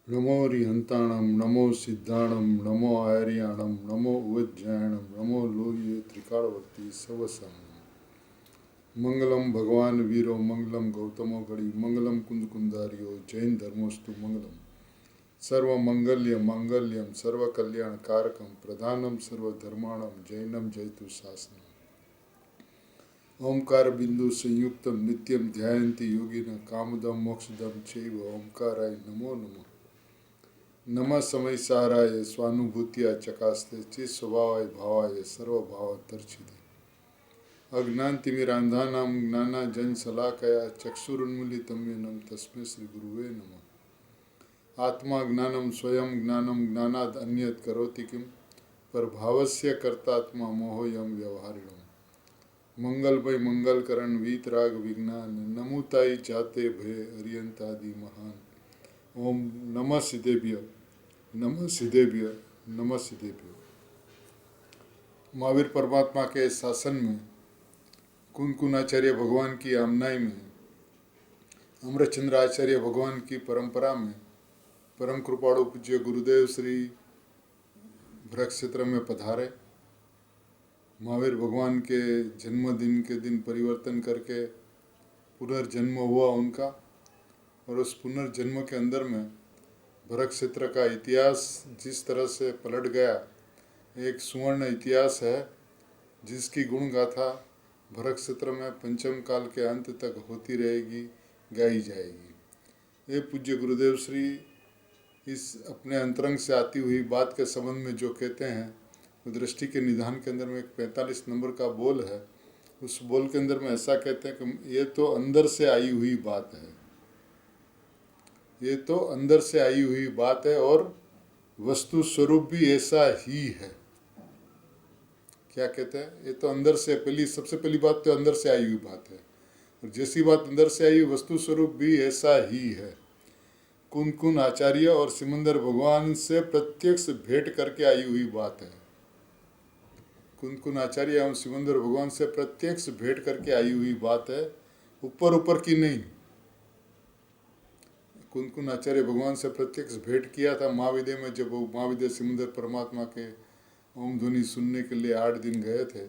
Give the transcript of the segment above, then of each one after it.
नमो रिहंताणम नमो सिद्धाणम नमो आर्याणम नमो उज्जैनम नमो लोहिए त्रिकालवर्ती सवसम। मंगलम भगवान वीरो मंगलम गौतमो गढ़ी मंगलम कुंद कुंदारियो जैन धर्मोस्तु मंगलम। सर्व मंगल्य मांगल्यम सर्व कल्याण कारकम प्रधानम सर्वधर्माणम जैनम जयतु शासनम। ओंकार बिंदु संयुक्तम नित्यम ध्यायन्ति योगिन कामदम मोक्षदम चैव ओंकाराय नमो नमः। नमः समय साराय स्वानुभूतिया चकास्ते चित स्वभावाय भावाय सर्वभावतर्चिते। अज्ञानतिमिरांधानां ज्ञानांजन शलाकया चक्षुरुन्मीलितं येन तस्मै श्री गुरुवे नमः। आत्मा ज्ञानम स्वयं ज्ञानम ज्ञानाद अन्यत् करोति किम परभावस्य कर्तात्मा मोहोयम व्यवहारिणम्। मंगलमय मंगलकरण वीतराग विज्ञान नमुताई जाते भय अरियंतादि महान। ओम नमः सिद्धेभ्य नमः सिद्धेभ्य नमः सिद्धेभ्य। महावीर परमात्मा के शासन में कुन आचार्य भगवान की आमनाई में अमरचंद्र आचार्य भगवान की परंपरा में परम कृपाणु पूज्य गुरुदेव श्री वृक्षेत्र में पधारे। महावीर भगवान के जन्मदिन के दिन परिवर्तन करके पुनर्जन्म हुआ उनका, और उस पुनर्जन्म के अंदर में भरत क्षेत्र का इतिहास जिस तरह से पलट गया, एक सुवर्ण इतिहास है जिसकी गुण गाथा भरत क्षेत्र में पंचम काल के अंत तक होती रहेगी, गाई जाएगी। ये पूज्य गुरुदेव श्री इस अपने अंतरंग से आती हुई बात के संबंध में जो कहते हैं, वो दृष्टि के निधान के अंदर में एक 45 नंबर का बोल है। उस बोल के अंदर में ऐसा कहते हैं कि ये तो अंदर से आई हुई बात है, ये तो अंदर से आई हुई बात है और वस्तु स्वरूप भी ऐसा ही है। क्या कहते हैं? ये तो अंदर से सबसे पहली बात तो अंदर से आई हुई बात है, और जैसी बात अंदर से आई हुई वस्तु स्वरूप भी ऐसा ही है। कुन आचार्य और सिमंदर भगवान से प्रत्यक्ष भेंट करके आई हुई बात है। कुन आचार्य एवं सिमंदर भगवान से प्रत्यक्ष भेंट करके आई हुई बात है, ऊपर ऊपर की नहीं। कुन आचार्य भगवान से प्रत्यक्ष भेंट किया था महाविद्य में, जब वो महाविद्य सिमंदर परमात्मा के ओम ध्वनि सुनने के लिए 8 दिन गए थे,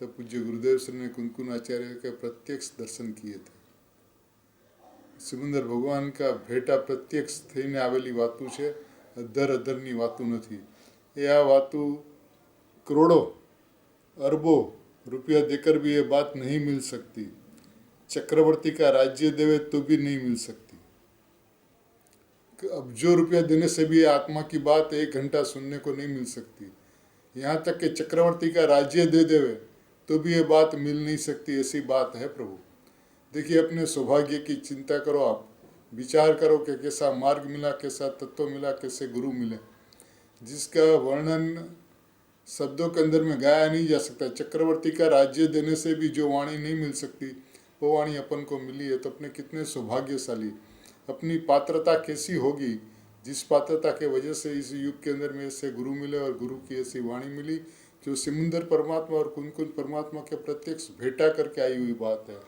तब पूज्य गुरुदेव श्री ने कुन आचार्य के प्रत्यक्ष दर्शन किए थे। सिमंदर भगवान का भेटा प्रत्यक्ष थઈને आवेली वातु છે, અધરની વાતું નથી। એ આ વાતું करोड़ों अरबों रुपया देकर भी ये बात नहीं मिल सकती। चक्रवर्ती का राज्य देवे तो भी नहीं मिल सकती। अब जो रुपया देने से भी आत्मा की बात 1 घंटा सुनने को नहीं मिल सकती। यहाँ तक कि चक्रवर्ती का राज्य दे देवे तो भी ये बात मिल नहीं सकती, ऐसी बात है प्रभु। देखिए, अपने सौभाग्य की चिंता करो, आप विचार करो कि कैसा मार्ग मिला, कैसा तत्व मिला, कैसे गुरु मिले, जिसका वर्णन शब्दों के अंदर में गाया नहीं जा सकता। चक्रवर्ती का राज्य देने से भी जो वाणी नहीं मिल सकती, वो वाणी अपन को मिली है, तो अपने कितने सौभाग्यशाली। अपनी पात्रता कैसी होगी, जिस पात्रता के वजह से इस युग के अंदर में ऐसे गुरु मिले और गुरु की ऐसी वाणी मिली जो सिमंदर परमात्मा और कुन परमात्मा के प्रत्यक्ष भेंटा करके आई हुई बात है।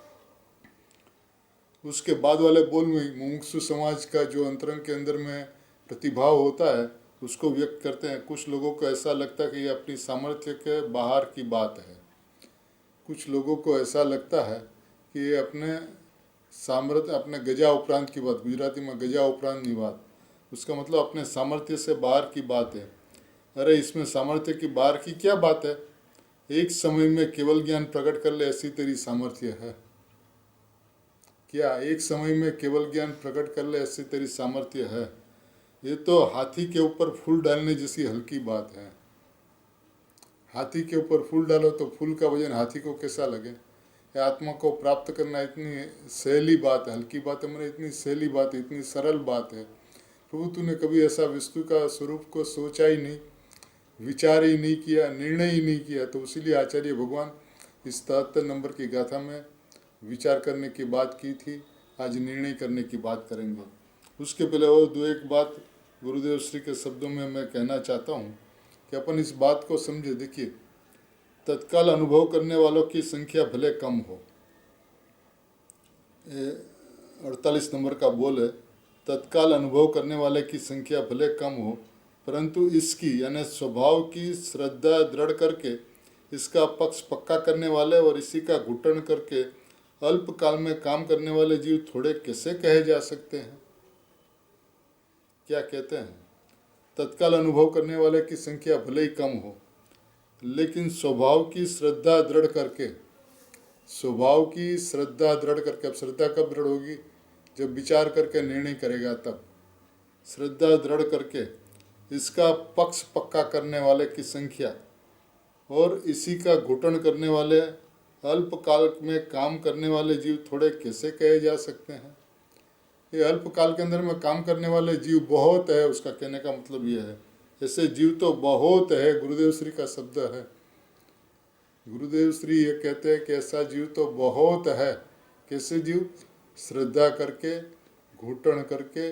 उसके बाद वाले बोल में मुमुक्षु समाज का जो अंतरंग के अंदर में प्रतिभाव होता है, उसको व्यक्त करते हैं। कुछ लोगों को ऐसा लगता है कि ये अपनी सामर्थ्य के बाहर की बात है, कुछ लोगों को ऐसा लगता है कि ये अपने सामर्थ्य, अपने गजा उपरांत की बात, गुजराती में गजा उपरांत की बात, उसका मतलब अपने सामर्थ्य से बाहर की बात है। अरे इसमें सामर्थ्य की बाहर की क्या बात है? एक समय में केवल ज्ञान प्रकट कर ले ऐसी तेरी सामर्थ्य है क्या? एक समय में केवल ज्ञान प्रकट कर ले ऐसी तेरी सामर्थ्य है? ये तो हाथी के ऊपर फूल डालने जैसी हल्की बात है। हाथी के ऊपर फूल डालो तो फूल का वजन हाथी को कैसा लगे? आत्मा को प्राप्त करना इतनी सहली बात है, हल्की बात है, मैंने इतनी सहली बात है, इतनी सरल बात है। प्रभु तूने कभी ऐसा वस्तु का स्वरूप को सोचा ही नहीं, विचार ही नहीं किया, निर्णय ही नहीं किया। तो इसीलिए आचार्य भगवान इस 73 नंबर की गाथा में विचार करने की बात की थी, आज निर्णय करने की बात करेंगे। उसके पहले और 2-1 बात गुरुदेव श्री के शब्दों में मैं कहना चाहता हूँ कि अपन इस बात को समझे। देखिए, तत्काल अनुभव करने वालों की संख्या भले कम हो, 48 नंबर का बोल है, तत्काल अनुभव करने वाले की संख्या भले कम हो, परंतु इसकी यानी स्वभाव की श्रद्धा दृढ़ करके इसका पक्ष पक्का करने वाले और इसी का घुटन करके अल्प काल में काम करने वाले जीव थोड़े कैसे कहे जा सकते हैं? क्या कहते हैं? तत्काल अनुभव करने वाले की संख्या भले ही कम हो, लेकिन स्वभाव की श्रद्धा दृढ़ करके, अब श्रद्धा कब दृढ़ होगी? जब विचार करके निर्णय करेगा तब। श्रद्धा दृढ़ करके इसका पक्ष पक्का करने वाले की संख्या और इसी का घुटन करने वाले अल्प काल में काम करने वाले जीव थोड़े कैसे कहे जा सकते हैं? ये अल्प काल के अंदर में काम करने वाले जीव बहुत है, उसका कहने का मतलब यह है। ऐसे जीव तो बहुत है, गुरुदेव श्री का शब्द है। गुरुदेव श्री ये कहते हैं कि ऐसा जीव तो बहुत है। कैसे जीव? श्रद्धा करके, घुटन करके,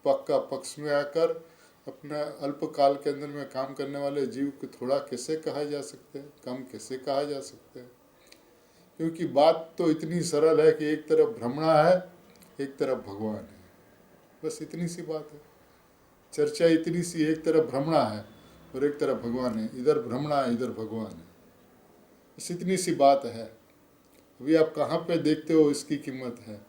पक्का पक्ष में आकर अपना अल्प काल के अंदर में काम करने वाले जीव को थोड़ा कैसे कहा जा सकते हैं, कम कैसे कहा जा सकते हैं? क्योंकि बात तो इतनी सरल है कि एक तरफ भ्रमणा है, एक तरफ भगवान है, बस इतनी सी बात है। चर्चा इतनी सी, एक तरफ भ्रमणा है और एक तरफ भगवान है, इधर भ्रमणा है, इधर भगवान है, बस इतनी सी बात है। अभी आप कहाँ पे देखते हो इसकी कीमत है।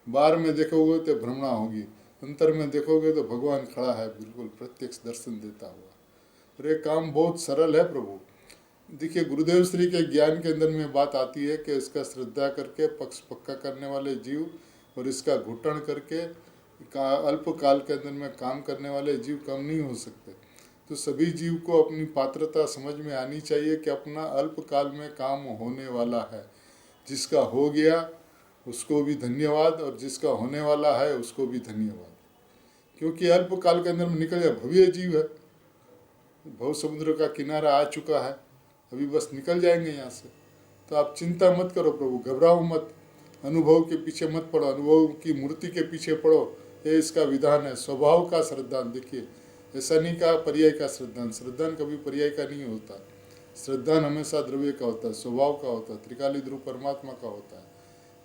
बाहर में देखोगे तो भ्रमणा होगी, अंतर में देखोगे तो भगवान खड़ा है, बिल्कुल प्रत्यक्ष दर्शन देता हुआ। और ये काम बहुत सरल है प्रभु। देखिए, गुरुदेव श्री के ज्ञान के अंदर में बात आती है कि इसका श्रद्धा करके पक्ष पक्का करने वाले जीव और इसका घुटन करके अल्प काल के अंदर में काम करने वाले जीव कम नहीं हो सकते। तो सभी जीव को अपनी पात्रता समझ में आनी चाहिए कि अपना अल्प काल में काम होने वाला है। जिसका हो गया उसको भी धन्यवाद और जिसका होने वाला है उसको भी धन्यवाद, क्योंकि अल्प काल के अंदर में निकल जाए। भव्य जीव है, भव समुद्र का किनारा आ चुका है, अभी बस निकल जाएंगे यहाँ से। तो आप चिंता मत करो प्रभु, घबराओ मत, अनुभव के पीछे मत पड़ो, अनुभव की मूर्ति के पीछे पड़ो। ये इसका विधान है, स्वभाव का श्रद्धान। देखिए, ऐसा नहीं कहा पर्याय का श्रद्धान, श्रद्धान कभी पर्याय का नहीं होता। श्रद्धान हमेशा द्रव्य का होता है, स्वभाव का होता है, त्रिकाली ध्रुव परमात्मा का होता है।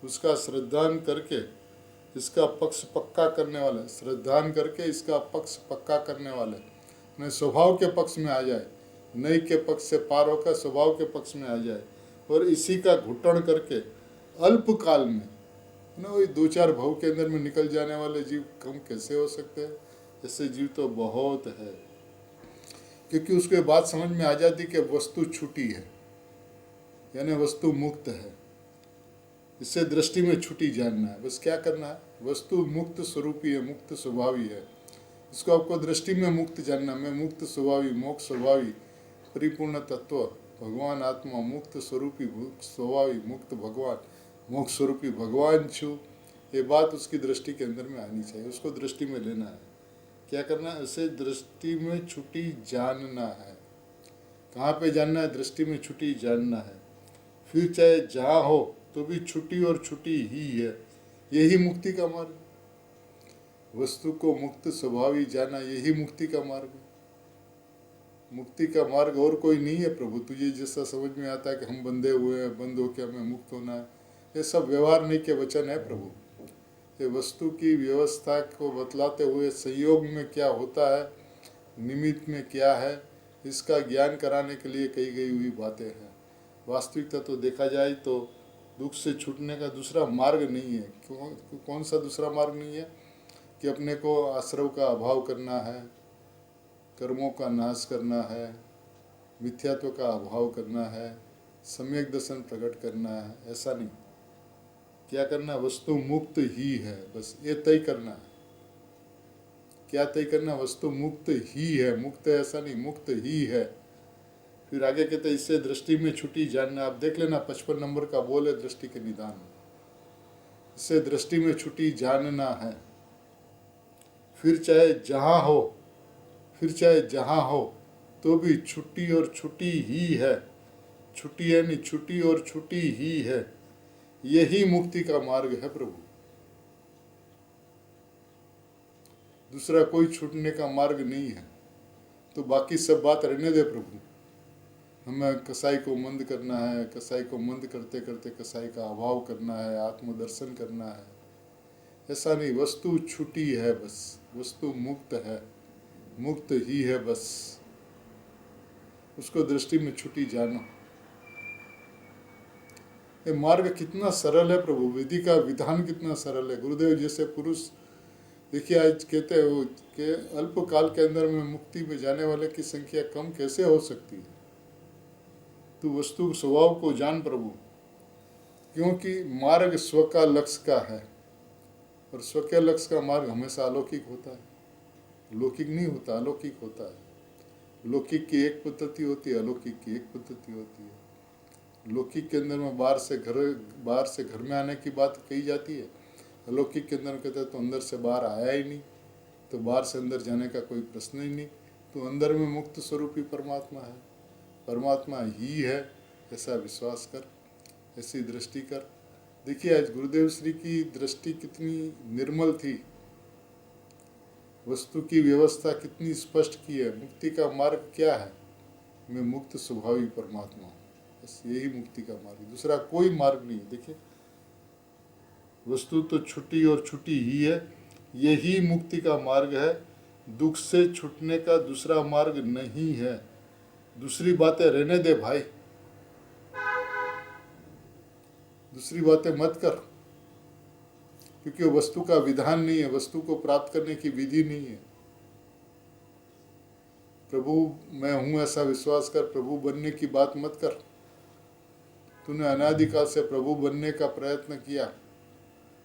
उसका श्रद्धान करके इसका पक्ष पक्का करने वाले, श्रद्धान करके इसका पक्ष पक्का करने वाले मैं स्वभाव के पक्ष में आ जाए, नई के पक्ष से पार होकर स्वभाव के पक्ष में आ जाए और इसी का घुटन करके अल्प काल में ना वही 2-4 भव के अंदर में निकल जाने वाले जीव कम कैसे हो सकते हैं? ऐसे जीव तो बहुत है, क्योंकि उसके बाद समझ में आ जाती कि वस्तु छूटी है, यानी वस्तु मुक्त है। इससे दृष्टि में छुट्टी जानना है, बस क्या करना है? वस्तु मुक्त स्वरूपी है, मुक्त स्वभावी है, इसको आपको दृष्टि में मुक्त जानना। मैं मुक्त स्वभावी, मोक्ष स्वभावी, परिपूर्ण तत्व भगवान आत्मा, मुक्त स्वरूपी, मुक्त स्वभावी, मुक्त भगवान, मोक्ष स्वरूपी भगवान छू। ये बात उसकी दृष्टि के अंदर में आनी चाहिए, उसको दृष्टि में लेना है। क्या करना है? उसे दृष्टि में छुट्टी जानना है। कहाँ पे जानना है? दृष्टि में छुट्टी जानना है। फिर चाहे जहाँ हो तो भी छुट्टी और छुट्टी ही है। यही मुक्ति का मार्ग, वस्तु को मुक्त स्वभावी जाना, यही मुक्ति का मार्ग है। मुक्ति का मार्ग और कोई नहीं है प्रभु। तुझे जैसा समझ में आता है कि हम बंधे हुए हैं, बंद होकर हमें मुक्त होना है, ये सब व्यवहार नहीं के वचन है प्रभु। ये वस्तु की व्यवस्था को बतलाते हुए संयोग में क्या होता है, निमित्त में क्या है, इसका ज्ञान कराने के लिए कही गई हुई बातें हैं। वास्तविकता तो देखा जाए तो दुख से छूटने का दूसरा मार्ग नहीं है। कौन सा दूसरा मार्ग नहीं है? कि अपने को आश्रव का अभाव करना है, कर्मों का नाश करना है, मिथ्यात्व का अभाव करना है, सम्यक दर्शन प्रकट करना है। ऐसा नहीं, क्या करना? वस्तु मुक्त ही है, बस ये तय करना है। क्या तय करना? वस्तु मुक्त ही है, मुक्त है ऐसा नहीं, मुक्त ही है। फिर आगे कहते इससे दृष्टि में छुट्टी जानना। आप देख लेना 55 नंबर का बोल है दृष्टि के निदान में, इससे दृष्टि में छुट्टी जानना है। फिर चाहे जहाँ हो तो भी छुट्टी और छुट्टी ही है। छुट्टी यानी छुट्टी और छुट्टी ही है, यही मुक्ति का मार्ग है प्रभु। दूसरा कोई छूटने का मार्ग नहीं है। तो बाकी सब बात रहने दे प्रभु। हमें कसाई को मंद करना है, कसाई को मंद करते करते कसाई का अभाव करना है, आत्मदर्शन करना है, ऐसा नहीं, वस्तु छूटी है बस, वस्तु मुक्त है, मुक्त ही है बस, उसको दृष्टि में छुटी जानो। ये मार्ग कितना सरल है प्रभु, विधि का विधान कितना सरल है। गुरुदेव जैसे पुरुष देखिए आज कहते हैं वो कि अल्प काल के अंदर में मुक्ति में जाने वाले की संख्या कम कैसे हो सकती है। तू वस्तु स्वभाव को जान प्रभु, क्योंकि मार्ग स्व का लक्ष्य का है, और स्व के लक्ष्य का मार्ग हमेशा अलौकिक होता है, लौकिक नहीं होता, अलौकिक होता है। लौकिक की एक पद्धति होती है, अलौकिक की एक पद्धति होती है। लौकिक के अंदर में बाहर से घर में आने की बात कही जाती है, अलौकिक के अंदर कहते हैं तो अंदर से बाहर आया ही नहीं, तो बाहर से अंदर जाने का कोई प्रश्न ही नहीं, तो अंदर में मुक्त स्वरूप ही परमात्मा है, परमात्मा ही है, ऐसा विश्वास कर, ऐसी दृष्टि कर। देखिए आज गुरुदेव श्री की दृष्टि कितनी निर्मल थी, वस्तु की व्यवस्था कितनी स्पष्ट की है। मुक्ति का मार्ग क्या है, मैं मुक्त स्वभावी परमात्मा हूँ, बस यही मुक्ति का मार्ग, दूसरा कोई मार्ग नहीं। देखिए वस्तु तो छुट्टी और छुट्टी ही है, यही मुक्ति का मार्ग है, दुख से छूटने का दूसरा मार्ग नहीं है। दूसरी बातें रहने दे भाई, दूसरी बातें मत कर, क्योंकि वो वस्तु का विधान नहीं है, वस्तु को प्राप्त करने की विधि नहीं है। प्रभु मैं हूँ ऐसा विश्वास कर, प्रभु बनने की बात मत कर। तूने अनादिकाल से प्रभु बनने का प्रयत्न किया,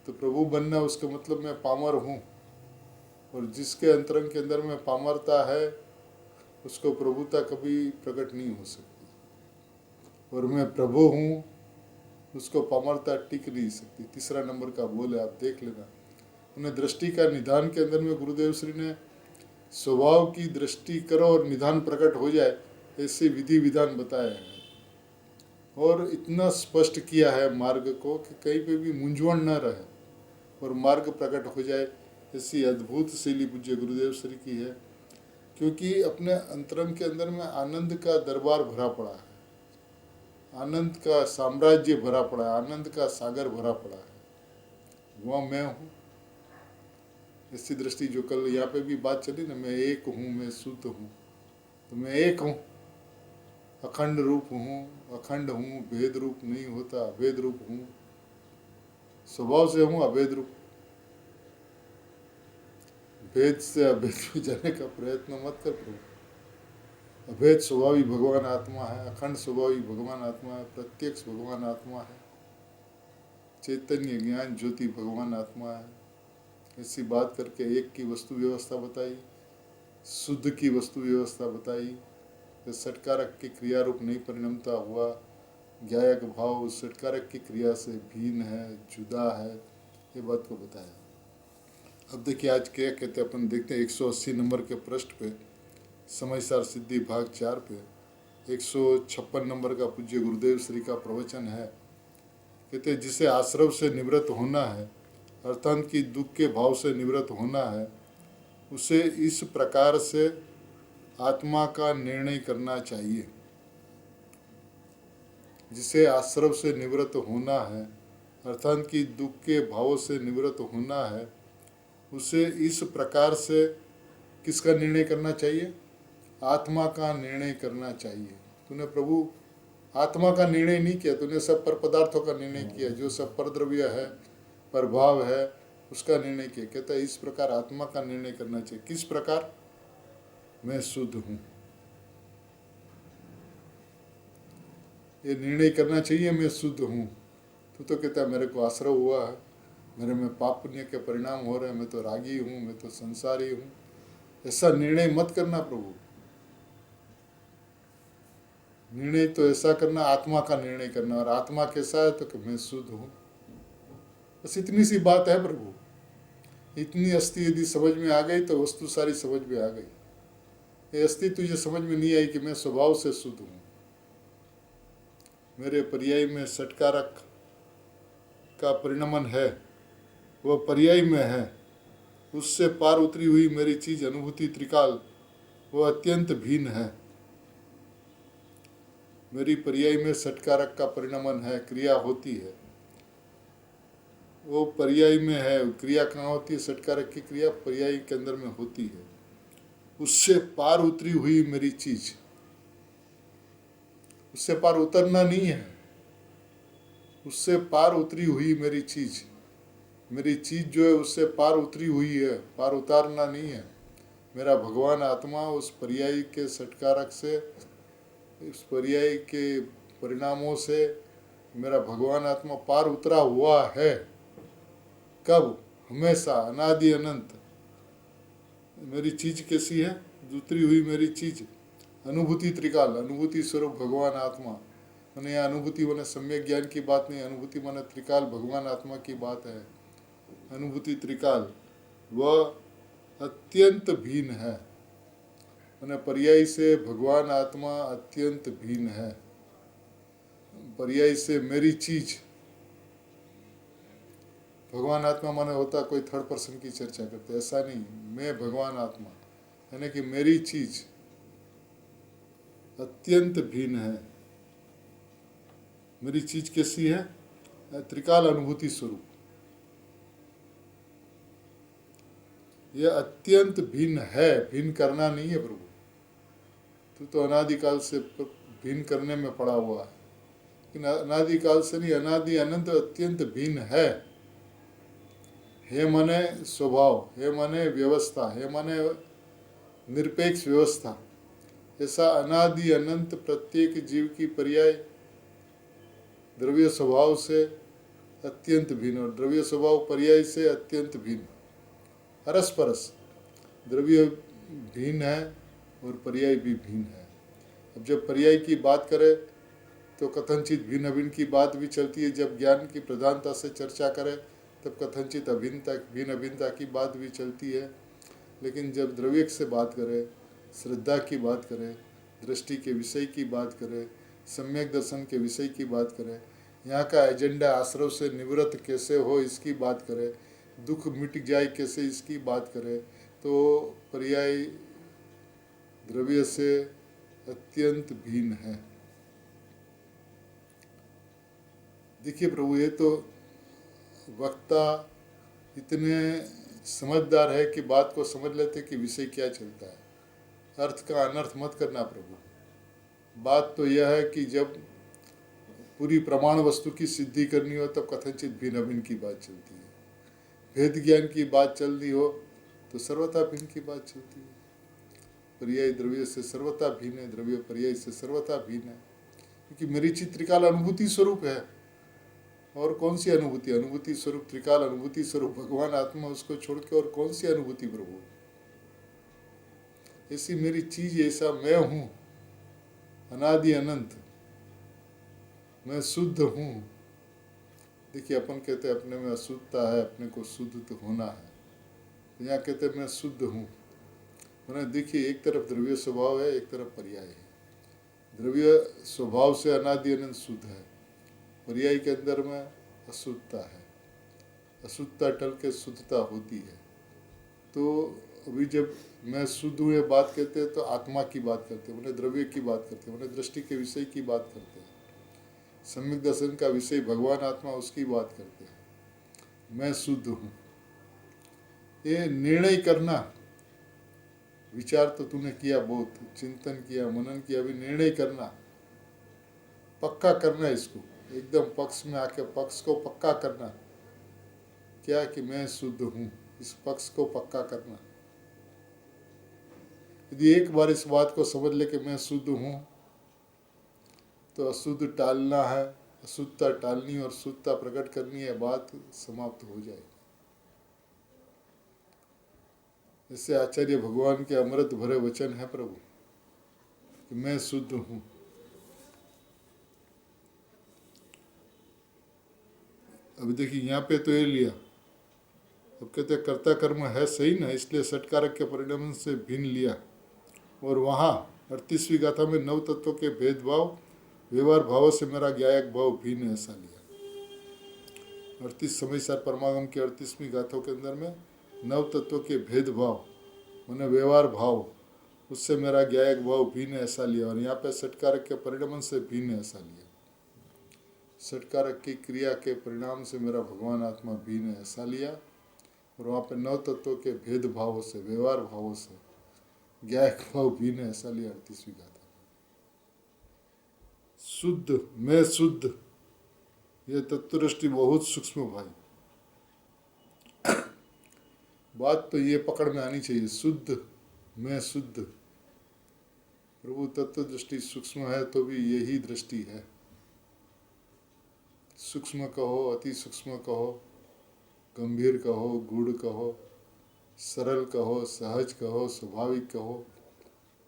तो प्रभु बनना उसका मतलब मैं पामर हूँ, और जिसके अंतरंग के अंदर में पामरता है उसको प्रभुता कभी प्रकट नहीं हो सकती, और मैं प्रभु हूँ उसको पामरता टिक नहीं सकती। तीसरा नंबर का बोल है, आप देख लेना। उन्हें दृष्टि का निधान के अंदर में गुरुदेव श्री ने स्वभाव की दृष्टि करो और निधान प्रकट हो जाए, ऐसे विधि विधान बताए हैं, और इतना स्पष्ट किया है मार्ग को कि कहीं पे भी मूंझवण न रहे और मार्ग प्रकट हो जाए। ऐसी अद्भुत शैली पूज्य गुरुदेव श्री की है, क्योंकि अपने अंतरंग के अंदर में आनंद का दरबार भरा पड़ा है, आनंद का साम्राज्य भरा पड़ा है, आनंद का सागर भरा पड़ा है, वह मैं हूँ। ऐसी दृष्टि जो कल यहाँ पे भी बात चली ना, मैं एक हूँ, मैं शुद्ध हूँ, तो मैं एक हूँ, अखंड रूप हूँ, अखंड हूँ, भेद रूप नहीं होता, अभेद रूप हूँ, स्वभाव से हूँ अभेद रूप। भेद से अभेद में जाने का प्रयत्न मत कर प्रभु। अभेद स्वभावी भगवान आत्मा है, अखंड स्वभावी भगवान आत्मा है, प्रत्यक्ष भगवान आत्मा है, चैतन्य ज्ञान ज्योति भगवान आत्मा है। ऐसी बात करके एक की वस्तु व्यवस्था बताई, शुद्ध की वस्तु व्यवस्था बताई, षटकारक की क्रिया रूप नहीं परिणमता हुआ, ज्ञायक भाव उस षटकारक की क्रिया से भिन्न है, जुदा है, ये बात को बताया। अब देखिए आज क्या कहते हैं, अपन देखते हैं 180 नंबर के पृष्ठ पे, समयसार सिद्धि भाग 4 पे 156 नंबर का पूज्य गुरुदेव श्री का प्रवचन है। कहते हैं जिसे आश्रव से निवृत्त होना है, अर्थात कि दुख के भाव से निवृत्त होना है, उसे इस प्रकार से आत्मा का निर्णय करना चाहिए। जिसे आश्रव से निवृत्त होना है, अर्थात कि दुख के भाव से निवृत्त होना है, उसे इस प्रकार से किसका निर्णय करना चाहिए, आत्मा का निर्णय करना चाहिए। तूने प्रभु आत्मा का निर्णय नहीं किया, तूने सब पर पदार्थों का निर्णय किया, जो सब पर द्रव्य है, प्रभाव है, उसका निर्णय किया। कहता है इस प्रकार आत्मा का निर्णय करना चाहिए। किस प्रकार, मैं शुद्ध हूँ, ये निर्णय करना चाहिए, मैं शुद्ध हूँ। तो कहता है मेरे को आश्रय हुआ है, मेरे में पाप पुण्य के परिणाम हो रहे हैं, मैं तो रागी हूँ, मैं तो संसारी हूँ। ऐसा निर्णय मत करना प्रभु। निर्णय तो ऐसा करना, आत्मा का निर्णय करना, और आत्मा कैसा है तो कि मैं शुद्ध हूँ, बस इतनी सी बात है प्रभु। इतनी अस्थि यदि समझ में आ गई तो वस्तु सारी समझ में आ गई। ये अस्थि तुझे समझ में नहीं आई कि मैं स्वभाव से शुद्ध हूँ, मेरे पर्याय में षटकारक का परिणमन है, वह पर्याय में है, उससे पार उतरी हुई मेरी चीज अनुभूति त्रिकाल वह अत्यंत भिन्न है। मेरी पर्याय में षटकारक का परिणमन है, क्रिया होती है, वो पर्याय में है। क्रिया कहाँ होती है? षटकारक की क्रिया पर्याय के अंदर में होती है। उससे पार उतरी हुई मेरी चीज, उससे पार उतरना नहीं है, उससे पार उतरी हुई मेरी चीज। मेरी चीज जो है उससे पार उतरी हुई है, पार उतारना नहीं है। मेरा भगवान आत्मा उस पर्याय के षटकारक से, उस पर्याय के परिणामों से मेरा भगवान आत्मा पार उतरा हुआ है। कब? हमेशा, अनादि अनंत। मेरी चीज कैसी है? उतरी हुई मेरी चीज अनुभूति त्रिकाल, अनुभूति स्वरूप भगवान आत्मा। मैंने यह अनुभूति मैंने सम्यक ज्ञान की बात नहीं, अनुभूति मैंने त्रिकाल भगवान आत्मा की बात है। अनुभूति त्रिकाल वह अत्यंत भिन्न है। मैंने पर्याय से भगवान आत्मा अत्यंत भिन्न है। पर्याय से मेरी चीज, भगवान आत्मा माने होता कोई थर्ड पर्सन की चर्चा करते, ऐसा नहीं। मैं भगवान आत्मा यानी कि मेरी चीज अत्यंत भिन्न है। मेरी चीज कैसी है? त्रिकाल अनुभूति स्वरूप। यह अत्यंत भिन्न है, भिन्न करना नहीं है प्रभु। तू तो अनादिकाल से भिन्न करने में पड़ा हुआ है, लेकिन अनादिकाल से नहीं, अनादि अनंत अत्यंत भिन्न है। हे माने स्वभाव, हे माने व्यवस्था, हे माने निरपेक्ष व्यवस्था। ऐसा अनादि अनंत प्रत्येक जीव की पर्याय द्रव्य स्वभाव से अत्यंत भिन्न और द्रव्य स्वभाव पर्याय से अत्यंत भिन्न, परस्परस। द्रव्य भिन्न है और पर्याय भी भिन्न है। अब जब पर्याय की बात करें तो कथनचित भिन्न अभिन्न की बात भी चलती है। जब ज्ञान की प्रधानता से चर्चा करें तब कथनचित अभिन्नता, भिन्न अभिन्नता की बात भी चलती है। लेकिन जब द्रव्य से बात करें, श्रद्धा की बात करें, दृष्टि के विषय की बात करें, सम्यक दर्शन के विषय की बात करें, यहाँ का एजेंडा आश्रव से निवृत्त कैसे हो इसकी बात करें, दुख मिट जाए कैसे इसकी बात करें, तो पर्याय द्रव्य से अत्यंत भिन्न है। देखिए प्रभु, ये तो वक्ता इतने समझदार है कि बात को समझ लेते कि विषय क्या चलता है। अर्थ का अनर्थ मत करना प्रभु। बात तो यह है कि जब पूरी प्रमाण वस्तु की सिद्धि करनी हो तब कथनचित भिन्न भिन्न की बात चलती है। भेद ज्ञान की बात चल रही हो तो सर्वथा भिन्न की बात चलती है। पर्याय द्रव्य से सर्वथा भिन्न है, द्रव्य पर्याय से सर्वथा भिन्न है, क्योंकि मेरी चित्त त्रिकाल अनुभूति स्वरूप है। और कौन सी अनुभूति? अनुभूति स्वरूप त्रिकाल अनुभूति स्वरूप भगवान आत्मा, उसको छोड़ के और कौन सी अनुभूति प्रभु? ऐसी मेरी चीज, ऐसा मैं हूँ अनादि अनंत, मैं शुद्ध हूँ। देखिए, अपन कहते हैं अपने में अशुद्धता है, अपने को शुद्ध तो होना है। तो यहाँ कहते हैं मैं शुद्ध हूँ। मैंने देखिए, एक तरफ द्रव्य स्वभाव है, एक तरफ पर्याय है। द्रव्य स्वभाव से अनादि अनंत शुद्ध है, पर्याय के अंदर में अशुद्धता है। अशुद्धता टल के शुद्धता होती है। तो अभी जब मैं शुद्ध हूँ ये बात कहते हैं तो आत्मा की बात करते हैं, उन्हें द्रव्य की बात करते हैं, उन्हें दृष्टि के विषय की बात करते हैं, सम्यक दर्शन का विषय भगवान आत्मा, उसकी बात करते हैं। मैं शुद्ध हूँ, ये निर्णय करना। विचार तो तूने किया, बहुत चिंतन किया, मनन किया, अभी निर्णय करना, पक्का करना, इसको एकदम पक्ष में आके पक्ष को पक्का करना। क्या? कि मैं शुद्ध हूँ, इस पक्ष को पक्का करना। यदि एक बार इस बात को समझ ले कि मैं शुद्ध हूँ तो अशुद्ध टालना है, अशुद्धता टालनी और शुद्धता प्रकट करनी है, बात समाप्त हो जाएगी। जैसे आचार्य भगवान के अमृत भरे वचन है प्रभु कि मैं शुद्ध हूँ। अभी देखिए यहाँ पे तो ये लिया, अब कहते कर्ता कर्म है सही ना, इसलिए षटकारक के परिणाम से भिन्न लिया। और वहाँ 38वीं गाथा में 9 तत्वों के भेदभाव व्यवहार भाव से मेरा ज्ञायक भाव भिन्न, ऐसा लिया। 38 समय सार परमागम की 38वीं गाथों के अंदर में 9 तत्वों के भेदभाव मैंने व्यवहार भाव, उससे मेरा ज्ञायक भाव भिन्न, ऐसा लिया। और यहाँ पे षटकारक के परिणाम से भिन्न, ऐसा लिया। षटकारक की क्रिया के परिणाम से मेरा भगवान आत्मा भी ने ऐसा लिया, और वहाँ पे 9 तत्वों के भेदभावों से, व्यवहार भावों से ज्ञायक भाव भी ने ऐसा लिया। 38वीं गाथा शुद्ध मैं शुद्ध, यह तत्वदृष्टि बहुत सूक्ष्म भाई। बात तो ये पकड़ में आनी चाहिए, शुद्ध मैं शुद्ध। प्रभु तत्व दृष्टि सूक्ष्म है तो भी यही दृष्टि है। सूक्ष्म कहो, अति सूक्ष्म कहो, गंभीर कहो, गूढ़ कहो, सरल कहो, सहज कहो, स्वाभाविक कहो,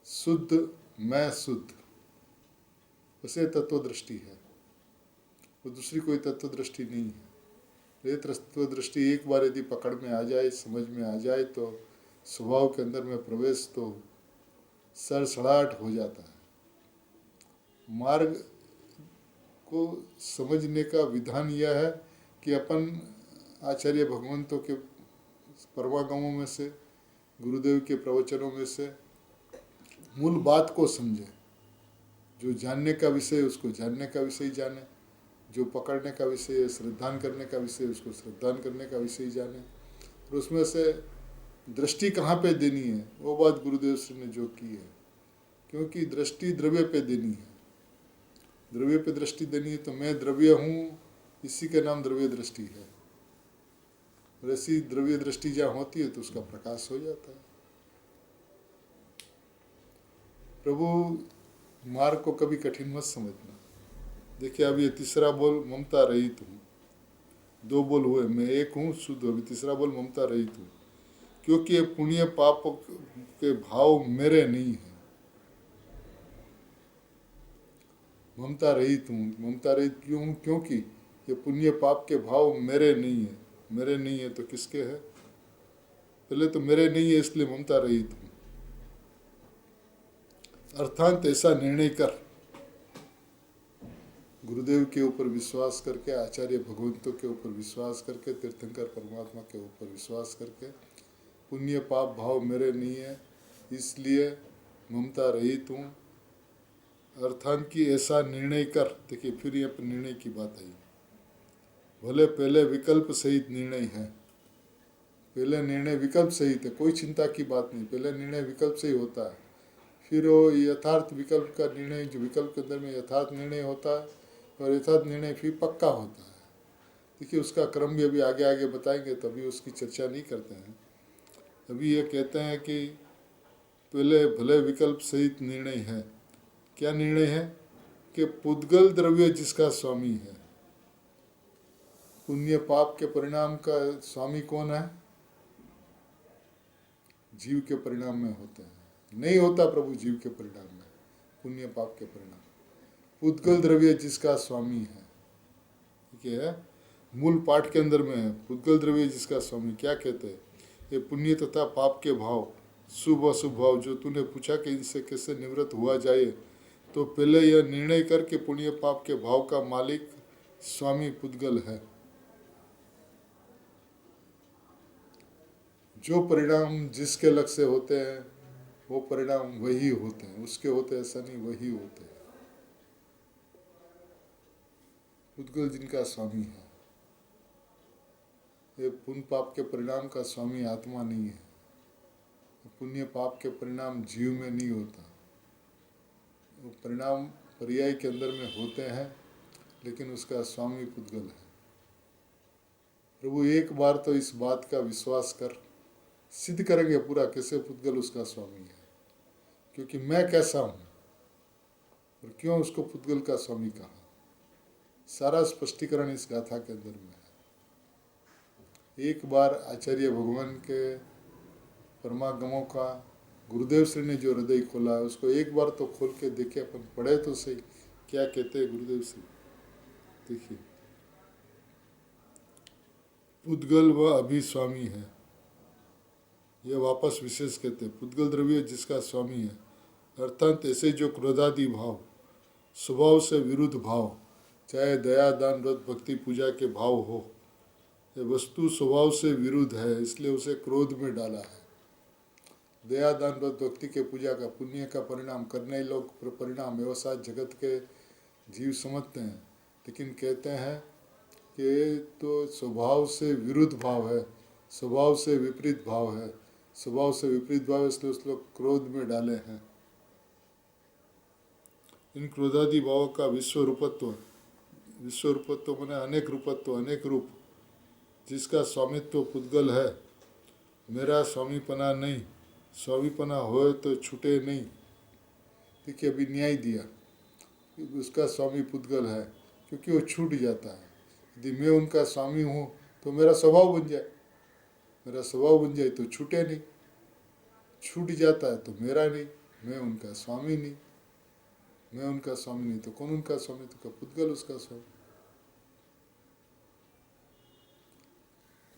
शुद्ध मैं शुद्ध, उसे तत्व दृष्टि है। वो दूसरी कोई तत्व दृष्टि नहीं है। ये तत्व दृष्टि एक बार यदि पकड़ में आ जाए, समझ में आ जाए, तो स्वभाव के अंदर में प्रवेश तो सड़सड़ाहट हो जाता है। मार्ग को समझने का विधान यह है कि अपन आचार्य भगवंतों के परमागमों में से, गुरुदेव के प्रवचनों में से मूल बात को समझे। जो जानने का विषय उसको जानने का विषय जाने, जो पकड़ने का विषय, श्रद्धान करने का विषय, उसको श्रद्धान करने का विषय जाने। और उसमें से दृष्टि कहाँ पे देनी है, वो बात गुरुदेव श्री ने जो की है। क्योंकि दृष्टि द्रव्य पे देनी है, द्रव्य पे दृष्टि देनी है, तो मैं द्रव्य हूँ, इसी का नाम द्रव्य दृष्टि है। और ऐसी द्रव्य दृष्टि जहाँ होती है तो उसका प्रकाश हो जाता है। प्रभु मार्ग को कभी कठिन मत समझना। देखिए अब ये तीसरा बोल ममता रहित हूँ, 2 बोल हुए, मैं एक हूँ शुद्ध, अभी तीसरा बोल ममता रहित हूँ। क्योंकि ये पुण्य पाप के भाव मेरे नहीं है। ममता रहित हूँ, ममता रहित क्यों हूँ? क्योंकि ये पुण्य पाप के भाव मेरे नहीं है। मेरे नहीं है तो किसके है? पहले तो मेरे नहीं है, इसलिए ममता रहित हूँ। अर्थात ऐसा निर्णय कर, गुरुदेव के ऊपर विश्वास करके, आचार्य भगवंतों के ऊपर विश्वास करके, तीर्थंकर परमात्मा के ऊपर विश्वास करके, पुण्य पाप भाव मेरे नहीं है इसलिए ममता रहित हूँ। अर्थात कि ऐसा निर्णय कर। देखिए फिर ये निर्णय की बात आई। भले पहले विकल्प सहित निर्णय है, पहले निर्णय विकल्प सहित है, कोई चिंता की बात नहीं। पहले निर्णय विकल्प से ही होता है, फिर वो यथार्थ विकल्प का निर्णय, जो विकल्प के अंदर में यथार्थ निर्णय होता है, और यथार्थ निर्णय फिर पक्का होता है। देखिए उसका क्रम भी अभी आगे आगे बताएंगे, तभी उसकी चर्चा नहीं करते हैं। अभी ये कहते हैं कि पहले भले विकल्प सहित निर्णय है। क्या निर्णय है? कि पुद्गल द्रव्य जिसका स्वामी है। पुण्य पाप के परिणाम का स्वामी कौन है? जीव के परिणाम में होते हैं, नहीं होता प्रभु जीव के परिणाम में, पुण्य पाप के परिणाम। पुद्गल द्रव्य जिसका स्वामी है, ठीक है, मूल पाठ के अंदर में है। पुद्गल द्रव्य जिसका स्वामी, क्या कहते हैं? ये पुण्य तथा पाप के भाव, शुभ अशुभ भाव, जो तूने पूछा कि इनसे कैसे निवृत्त हुआ जाए, तो पहले यह निर्णय कर कि पुण्य पाप के भाव का मालिक स्वामी पुद्गल है। जो परिणाम जिसके लक्ष्य से होते हैं वो परिणाम वही होते हैं, उसके होते ऐसा नहीं, वही होते हैं। पुद्गल जिनका स्वामी है, ये पुण्य पाप के परिणाम का स्वामी आत्मा नहीं है। पुण्य पाप के परिणाम जीव में नहीं होता, वो परिणाम पर्याय के अंदर में होते हैं, लेकिन उसका स्वामी पुद्गल है। प्रभु एक बार तो इस बात का विश्वास कर, सिद्ध करेंगे पूरा कैसे पुद्गल उसका स्वामी है, क्योंकि मैं कैसा हूँ और क्यों उसको पुद्गल का स्वामी कहा। सारा स्पष्टीकरण इस गाथा के अंदर में है। एक बार आचार्य भगवान के परमागमों का गुरुदेव श्री ने जो हृदय खोला है, उसको एक बार तो खोल के देखे, अपन पढ़े तो सही क्या कहते हैं गुरुदेव श्री। देखिए, पुद्गल व अभिस्वामी है, यह वापस विशेष कहते हैं। पुद्गल द्रव्य जिसका स्वामी है, अर्थात ऐसे जो क्रोधादि भाव, स्वभाव से विरुद्ध भाव, चाहे दया दान व्रत भक्ति पूजा के भाव हो, यह वस्तु स्वभाव से विरुद्ध है, इसलिए उसे क्रोध में डाला है। दया दान व्रत भक्ति के पूजा का पुण्य का परिणाम करने लोग परिणाम व्यवसाय जगत के जीव समझते हैं, लेकिन कहते हैं कि तो स्वभाव से विरुद्ध भाव है, स्वभाव से विपरीत भाव है, स्वभाव से विपरीत भाव, इसलिए उस लोग क्रोध में डाले हैं। इन क्रोधादि भावों का विश्व रूपत्व माने अनेक रूपत्व, अनेक रूप, जिसका स्वामित्व पुद्गल है, मेरा स्वामीपना नहीं, स्वामीपना होए तो छूटे नहीं। देखिए अभी न्याय दिया, उसका स्वामी पुद्गल है क्योंकि वो छूट जाता है। यदि मैं उनका स्वामी हूँ तो मेरा स्वभाव बन जाए, मेरा स्वभाव बन जाए तो छूटे नहीं, छूट जाता है तो मेरा नहीं, मैं उनका स्वामी नहीं, मैं उनका स्वामी नहीं तो कौन उनका स्वामी, तो का पुद्गल उसका स्वामी।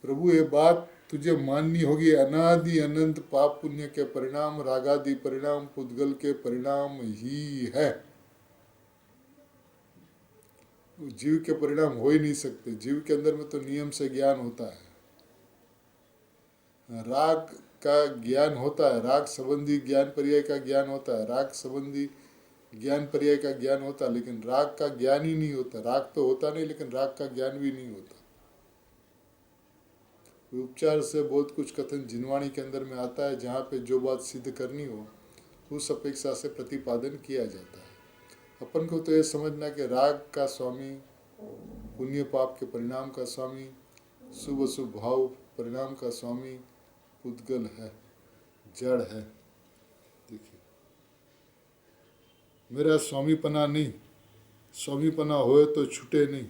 प्रभु ये बात तुझे माननी होगी, अनादि अनंत पाप पुण्य के परिणाम, रागादि परिणाम पुद्गल के परिणाम ही है। जीव के परिणाम हो ही नहीं सकते। जीव के अंदर में तो नियम से ज्ञान होता है, राग का ज्ञान होता है, राग संबंधी ज्ञान पर्याय का ज्ञान होता है, राग संबंधी ज्ञान पर्याय का ज्ञान होता है, लेकिन राग का ज्ञान ही नहीं होता। राग तो होता नहीं लेकिन राग का ज्ञान भी नहीं होता। उपचार से बहुत कुछ कथन जिनवाणी के अंदर में आता है, जहाँ पे जो बात सिद्ध करनी हो उस अपेक्षा से प्रतिपादन किया जाता है। अपन को तो ये समझना कि राग का स्वामी, पुण्य पाप के परिणाम का स्वामी, शुभ अशुभ भाव परिणाम का स्वामी पुद्गल है, जड़ है। देखिए मेरा स्वामीपना नहीं, स्वामीपना होए तो छूटे नहीं,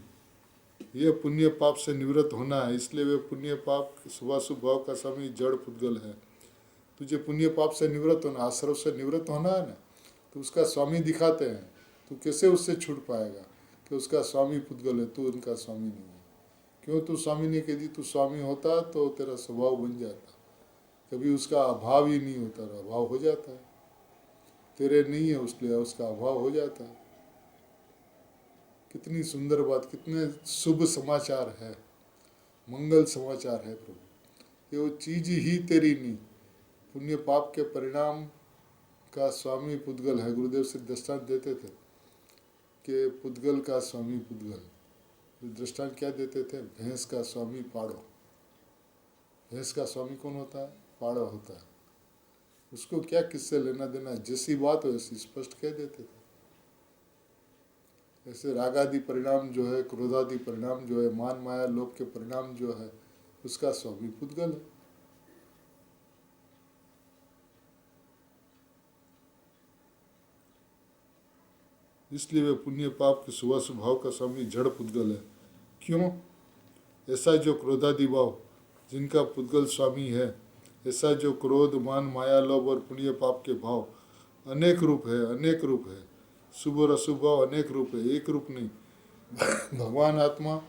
ये पुण्य पाप से निवृत्त होना है, इसलिए वे पुण्य पाप शुभाशुभ भाव का स्वामी जड़ पुद्गल है। तुझे पुण्य पाप से निवृत्त होना, आश्रव से निवृत्त होना है ना, तो उसका स्वामी दिखाते हैं। तू कैसे उससे छूट पाएगा कि उसका स्वामी पुद्गल है, तू उनका स्वामी नहीं है। क्यों तू स्वामी नहीं, कहती तू स्वामी होता तो तेरा स्वभाव बन जाता, कभी उसका अभाव ही नहीं होता, अभाव हो जाता है, तेरे नहीं है उसलिए उसका अभाव हो जाता है। कितनी सुंदर बात, कितने शुभ समाचार है, मंगल समाचार है प्रभु। ये वो चीज ही तेरी नहीं, पुण्य पाप के परिणाम का स्वामी पुद्गल है। गुरुदेव श्री दृष्टांत देते थे कि पुद्गल का स्वामी पुद्गल। दृष्टांत क्या देते थे, भैंस का स्वामी पाड़ो। भैंस का स्वामी कौन होता है, पाड़ो होता है। उसको क्या किससे लेना देना, जैसी बात हो ऐसी स्पष्ट कह देते थे। ऐसे रागादि परिणाम जो है, क्रोधादि परिणाम जो है, मान माया लोक के परिणाम जो है, उसका स्वामी पुद्गल है। इसलिए वे पुण्य पाप के शुभ स्वभाव का स्वामी जड़ पुद्गल है। क्यों? ऐसा जो क्रोधादि भाव जिनका पुद्गल स्वामी है, ऐसा जो क्रोध मान माया लोभ और पुण्य पाप के भाव अनेक रूप है, अनेक रूप है, शुभ और अशुभ भाव अनेक रूप है, एक रूप नहीं। भगवान आत्मा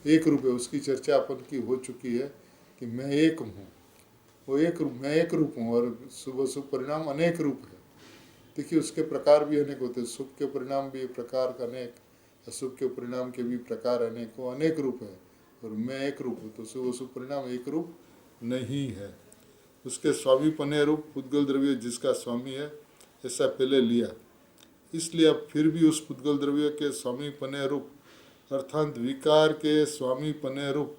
एक रूप है, उसकी चर्चा अपन की हो चुकी है कि मैं एक हूँ, वो एक रूप, मैं एक रूप हूँ, और शुभ अशुभ परिणाम अनेक रूप है। देखिए उसके प्रकार भी अनेक होते हैं, शुभ के परिणाम भी प्रकार अनेक, अशुभ के परिणाम के भी प्रकार अनेक, वो अनेक रूप है, और मैं एक रूप हूँ। तो शुभ अशुभ परिणाम एक रूप नहीं है। उसके स्वामी पने रूप पुद्गल द्रव्य जिसका स्वामी है, ऐसा पहले लिया। इसलिए अब फिर भी उस पुद्गल द्रव्य के स्वामी पने रूप अर्थात विकार के स्वामी पने रूप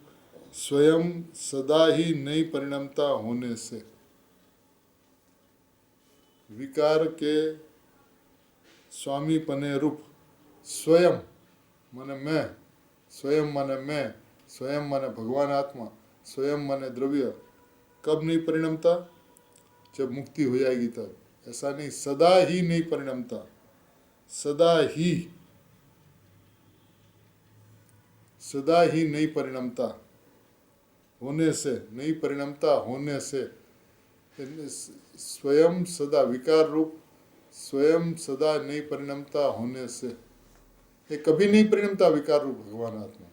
स्वयं सदा ही नई परिणमता होने से, विकार के स्वामी पने रूप स्वयं माने मैं, स्वयं माने मैं, स्वयं माने भगवान आत्मा, स्वयं माने द्रव्य, कब नहीं परिणमता, जब मुक्ति हो जाएगी तब। ऐसा नहीं, सदा ही नहीं परिणमता, सदा ही, सदा ही नहीं परिणमता होने से, नहीं परिणमता होने से, स्वयं सदा विकार रूप स्वयं सदा नहीं परिणमता होने से, ये कभी नहीं परिणमता विकार रूप भगवान आत्मा,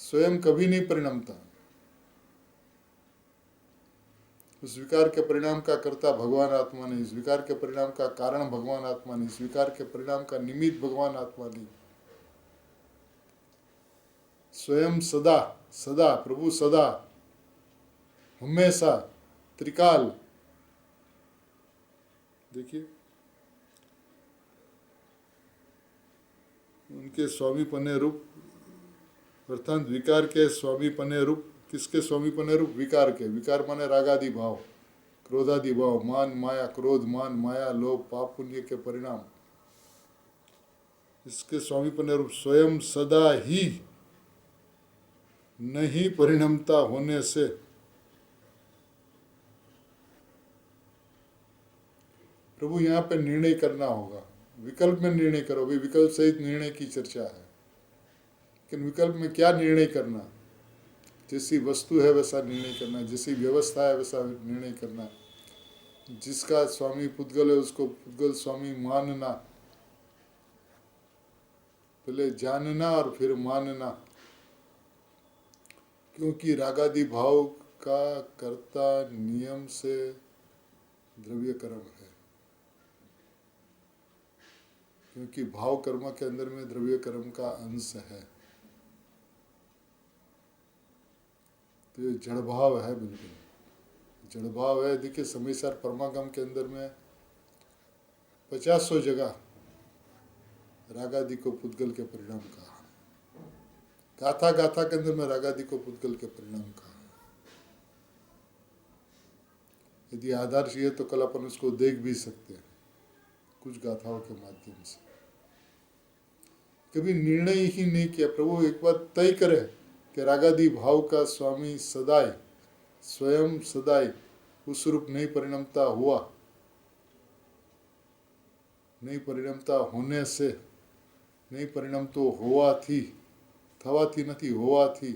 स्वयं कभी नहीं परिणमता। उस विकार के परिणाम का कर्ता भगवान आत्मा नहीं, इस विकार के परिणाम का कारण भगवान आत्मा नहीं, इस विकार के परिणाम का निमित्त भगवान आत्मा नहीं। स्वयं सदा, सदा प्रभु सदा, हमेशा, त्रिकाल। देखिए उनके स्वामीपने रूप अर्थात विकार के स्वामीपने रूप, किसके स्वामीपने रूप? विकार के। विकार माने रागादि भाव, क्रोधादि भाव, मान माया, क्रोध मान माया, लोभ, पाप पुण्य के परिणाम, इसके स्वामीपने रूप स्वयं सदा ही नहीं परिणमता होने से प्रभु यहाँ पे निर्णय करना होगा। विकल्प में निर्णय करो, भी विकल्प सहित निर्णय की चर्चा है, लेकिन विकल्प में क्या निर्णय करना? जैसी वस्तु है वैसा निर्णय करना, जैसी व्यवस्था है वैसा निर्णय करना, जिसका स्वामी पुद्गल है उसको पुद्गल स्वामी मानना, पहले जानना और फिर मानना, क्योंकि रागादि भाव का कर्ता नियम से द्रव्य कर्म है, क्योंकि भाव कर्म के अंदर में द्रव्य कर्म का अंश है। तो ये जड़ भाव है, बिल्कुल जड़ भाव है। देखिए समयसार परमागम के अंदर में 50 जगह रागादि को पुद्गल के परिणाम कहा, गाथा गाथा के अंदर में रागादि को पुद्गल के परिणाम कहा। यदि आधार चाहिए तो कल अपन उसको देख भी सकते हैं कुछ गाथाओं के माध्यम से। कभी निर्णय ही नहीं किया। प्रभु एक बात तय करे कि रागादि भाव का स्वामी सदाई, स्वयं सदाई उस रूप नहीं परिणमता हुआ, नहीं परिणमता होने से, नहीं परिणम तो हुआ थी, थवा थी नहीं हुआ थी,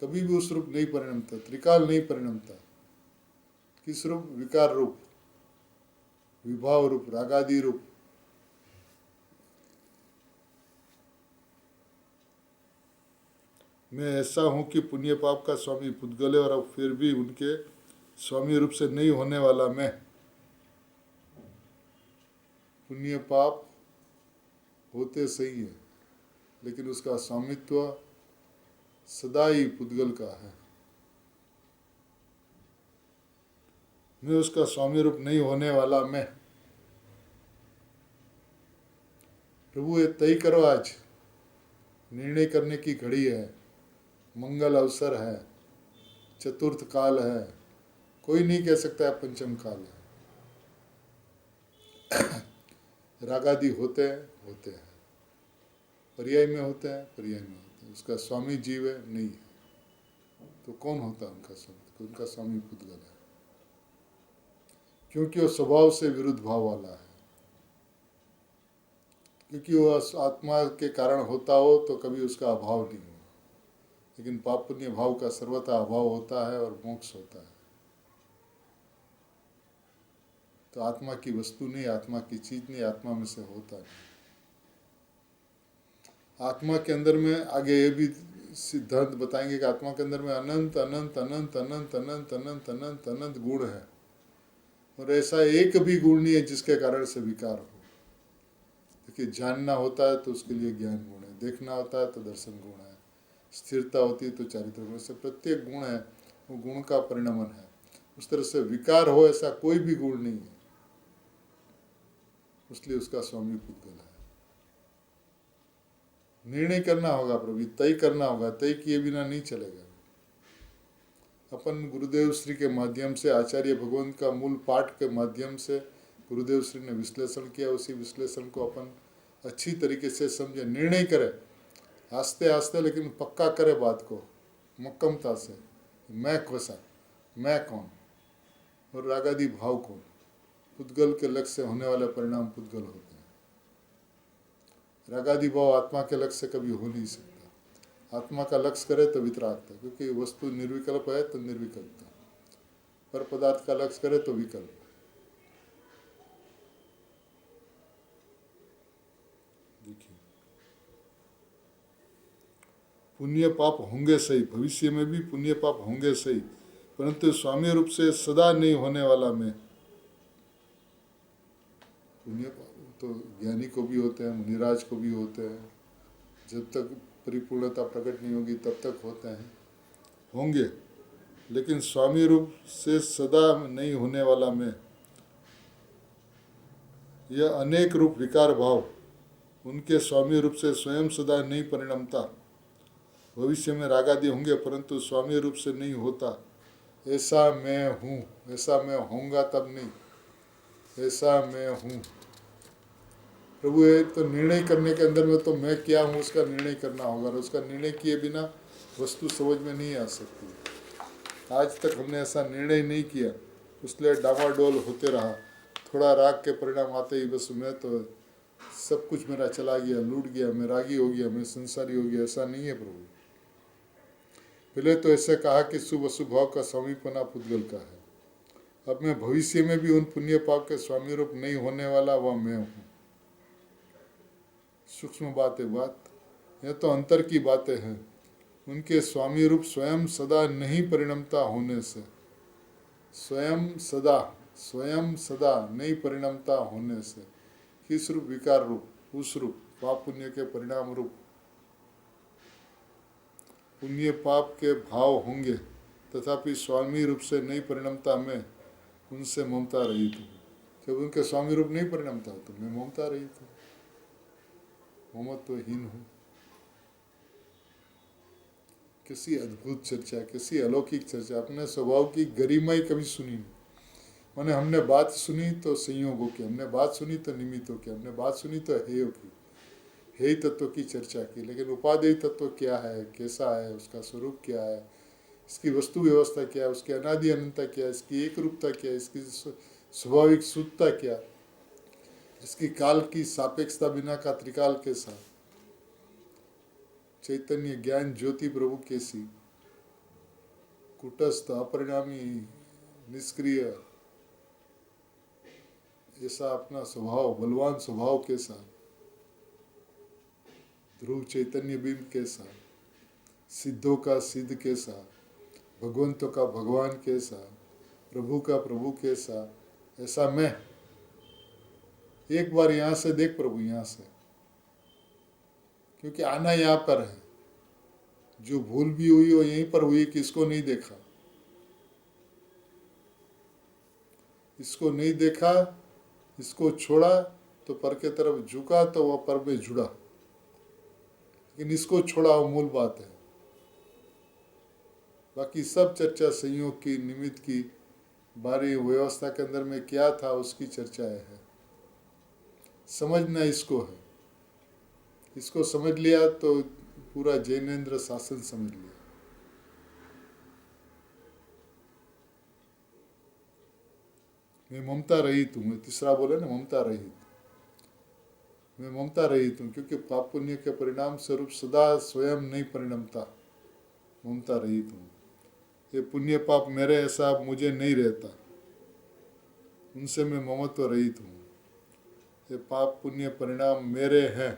कभी भी उस रूप नहीं परिणमता, त्रिकाल नहीं परिणमता। किस रूप? विकार रूप, विभाव रूप, रागादि रूप। मैं ऐसा हूं कि पुण्य पाप का स्वामी पुद्गल है और अब फिर भी उनके स्वामी रूप से नहीं होने वाला मैं। पुण्य पाप होते सही है, लेकिन उसका स्वामित्व सदा ही पुद्गल का है। मैं उसका स्वामी रूप नहीं होने वाला मैं। प्रभु ये तय करो, आज निर्णय करने की घड़ी है, मंगल अवसर है, चतुर्थ काल है, कोई नहीं कह सकता है पंचम काल है। रागादि होते हैं, पर्याय में होते हैं, पर्याय में होते हैं। उसका स्वामी जीव है नहीं है, तो कौन होता है उनका स्वामी? उनका स्वामी पुद्गल है, क्योंकि वो स्वभाव से विरुद्ध भाव वाला है। क्योंकि वो आत्मा के कारण होता हो तो कभी उसका अभाव नहीं हो, लेकिन पाप पुण्य भाव का सर्वथा अभाव होता है और मोक्ष होता है। तो आत्मा की वस्तु नहीं, आत्मा की चीज नहीं, आत्मा में से होता नहीं। आत्मा के अंदर में आगे ये भी सिद्धांत बताएंगे कि आत्मा के अंदर में अनंत अनंत अनंत अनंत अनंत अनंत अनंत अनंत गुण है, और ऐसा एक भी गुण नहीं है जिसके कारण से विकार हो। देखिए जानना होता है तो उसके लिए ज्ञान गुण है, देखना होता है तो दर्शन गुण है, स्थिरता होती है तो चारित्र गुण से प्रत्येक गुण है, वो गुण का परिणमन है। उस तरह से विकार हो ऐसा कोई भी गुण नहीं है, इसलिए उसका स्वामी पुद्गल है। निर्णय करना होगा प्रभु, तय करना होगा, तय किए बिना नहीं चलेगा। अपन गुरुदेव श्री के माध्यम से, आचार्य भगवंत का मूल पाठ के माध्यम से गुरुदेव श्री ने विश्लेषण किया, उसी विश्लेषण को अपन अच्छी तरीके से समझे, निर्णय करें आस्ते आस्ते, लेकिन पक्का करे बात को मक्कमता से। मैं कैसा, मैं कौन और रागादि भाव कौन? पुद्गल के लक्ष्य से होने वाले परिणाम पुद्गल होते हैं। रागादि भाव आत्मा के लक्ष्य से कभी हो नहीं सकता। आत्मा का लक्ष्य करे तो वितरागता, क्योंकि वस्तु निर्विकल्प है तो निर्विकल्पता, पर पदार्थ का लक्ष्य करे तो विकल्प। देखिए पुण्य पाप होंगे सही, भविष्य में भी पुण्य पाप होंगे सही, परंतु स्वामी रूप से सदा नहीं होने वाला मैं। पुण्य पाप तो ज्ञानी को भी होते हैं, मुनिराज को भी होते हैं, जब तक परिपूर्णता प्रकट नहीं होगी तब तक होते हैं, होंगे, लेकिन स्वामी रूप से सदा नहीं होने वाला मैं। यह अनेक रूप विकार भाव उनके स्वामी रूप से स्वयं सदा नहीं परिणमता। भविष्य में रागादि होंगे परंतु स्वामी रूप से नहीं होता। ऐसा मैं हूँ, ऐसा मैं होऊंगा तब नहीं, ऐसा मैं हूँ। प्रभु है तो निर्णय करने के अंदर में तो मैं क्या हूँ उसका निर्णय करना होगा, और उसका निर्णय किए बिना वस्तु समझ में नहीं आ सकती। आज तक हमने ऐसा निर्णय नहीं किया, इसलिए डामाडोल होते रहा। थोड़ा राग के परिणाम आते ही बस मैं तो सब कुछ मेरा चला गया, लूट गया, मैं रागी हो गया, मैं संसारी हो गया। ऐसा नहीं है प्रभु। पहले तो ऐसे कहा कि शुभ अशुभ भाव का स्वामीपना पुद्गल का है। अब मैं भविष्य में भी उन पुण्य पाप के स्वामी रूप नहीं होने वाला वह मैं हूँ। सूक्ष्म बात है बात, यह तो अंतर की बातें हैं। उनके स्वामी रूप स्वयं सदा नहीं परिणमता होने से, स्वयं सदा नहीं परिणमता होने से, किस रूप? विकार रूप, उस रूप पाप पुण्य के परिणाम रूप पुण्य पाप के भाव होंगे, तथापि स्वामी रूप से नहीं परिणमता मैं उनसे ममता रहित हूँ। जब उनके स्वामी रूप नहीं परिणमता तो मैं ममता रहित हूँ, ममत्वहीन हूँ। किसी अद्भुत चर्चा, किसी अलौकिक चर्चा, अपने स्वभाव की गरिमा ही कभी सुनी नहीं। मैंने हमने बात सुनी तो संयोगों की, हमने बात सुनी तो निमित्तों की, हमने बात सुनी तो हेय की, हेय तत्व की चर्चा की। लेकिन उपादेय तत्व क्या है, कैसा है, उसका स्वरूप क्या है, इसकी वस्तु व्यवस्था क्या है, उसकी अनादि अनंतता क्या है, इसकी एक रूपता क्या है, इसकी स्वाभाविक शुद्धता क्या, इसकी काल की सापेक्षता बिना का त्रिकाल कैसा, चैतन्य ज्ञान ज्योति प्रभु कैसी, कुटस्थ अपरिणामी निष्क्रिय ऐसा अपना स्वभाव, बलवान स्वभाव कैसा, ध्रुव चैतन्य बिंब कैसा, सिद्धों का सिद्ध कैसा, भगवंतों का भगवान कैसा, प्रभु का प्रभु कैसा, ऐसा मैं। एक बार यहाँ से देख प्रभु, यहाँ से, क्योंकि आना यहाँ पर है। जो भूल भी हुई वो यहीं पर हुई, किसको नहीं देखा, इसको नहीं देखा, इसको छोड़ा तो पर के तरफ झुका तो वह पर में जुड़ा, लेकिन इसको छोड़ा वो मूल बात है। बाकी सब चर्चा संयोग की, निमित्त की, बारी व्यवस्था के अंदर में क्या था उसकी चर्चा है। समझना इसको है, इसको समझ लिया तो पूरा जैनेन्द्र शासन समझ लिया। मैं ममता रहित हूँ, मैं तीसरा बोले ना, ममता रहित, मैं ममता रहित हूँ, क्योंकि पाप पुण्य के परिणाम स्वरूप सदा स्वयं नहीं परिणमता, ममता रहित हूँ। ये पुण्य पाप मेरे ऐसा मुझे नहीं रहता, उनसे मैं ममत्व रहित हूँ। ये पाप पुण्य परिणाम मेरे हैं